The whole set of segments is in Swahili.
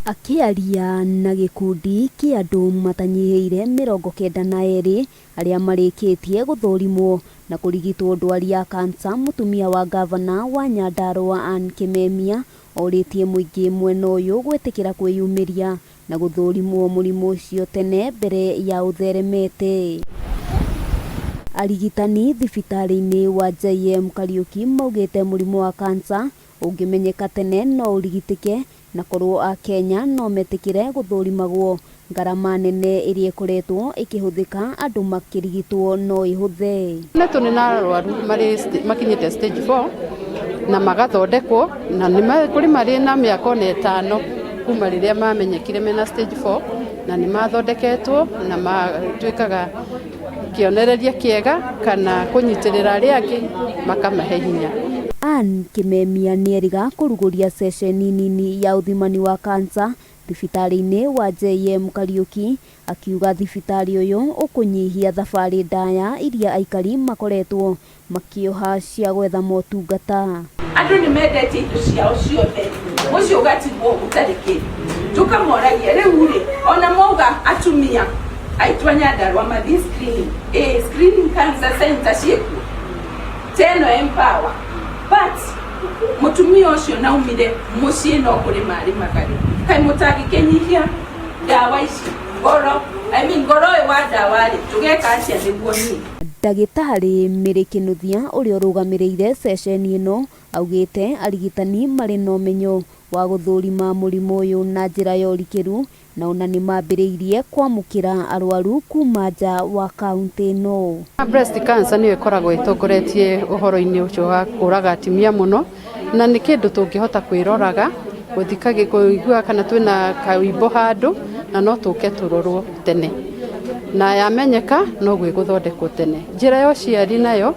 Akiaria na gikundi kia andu matanyihiire 92 aria marikitie guthurimwo na kurigitwo ndwari ya kansa, mutumia wa ngabana wa Nyandarua Ann Kimemia oritie muingi mwena uyu gwitikira kwiyumiria na guthurimwo murimu ucio tene mbere ya utheremete. Arigitani thibitari-ini wa JM Kariuki maugite murimu wa kansa ungimenyeka tene no urigitike na korwo a Kenya no metikire guthurimagwo. Ngarama nene iria ikoretwo ikihuthika andu makirigitwo no ihuthe. Neto ni na arwaru makinyite stage 4 na magathondekwo na ni kuri mari na miaka 5 kuma riria mamenyekire mena stage 4 na ni mathondeketwo na matwikaga kionereria kiega kana kunyitirira aria angi makamahe hinya. Ann Kimemia nieriga kuruguria ceceni-ini ya uthimani wa kansa thibitari-ini wa JM Kariuki, akiuga thibitari uyu ukunyihia thabari ndaya iria aikari makoretwo makioha cia gwetha motungata. Andu ni mendete indo ciao ciothe mucio ugatigwo utariki tukamoragia riu ri ona mauga atumia aitwa Nyandarua mathi screening cancer center cieku tene empower but mutumia ucio naumire mucii no kuri mari makari kai mutagikinyihia dawa ici ngoro ngoro wa dawa ri tugeka atia niguo ni. Ndagitari Murikinuthia uria urugamiriire ceceni ino augite arigitani mari na umenyo wa guthurima murimu uyu na njira ya urikiru na ona ni mambiriirie kwamukira arwaru kuma nja wa kaunti-ini. Breast cancer ni ikoragwo itongoretie uhoro-ini ucio wa kuraga atimia muno na ni kindu tungihota kwiroraga guthikage kuigua kana twina kawimbo handu na no tuke turorwo tene na yamenyeka no gwiguthondekwo tene. Njira yo ciari nayo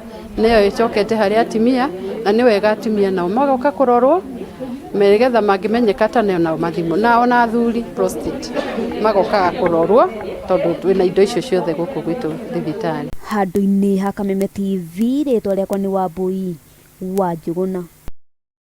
icokete hari atimia na ni wega atimia nao magoka kurorwo megetha mangimenyeka tene na mathimo na ona athuri prostate magokaga kurorwo tondu twina indo icio ciothe guku gwitu thibitari. Handu-ini ha Kameme TV ritwa riakwa ni Wambui wa Njuguna.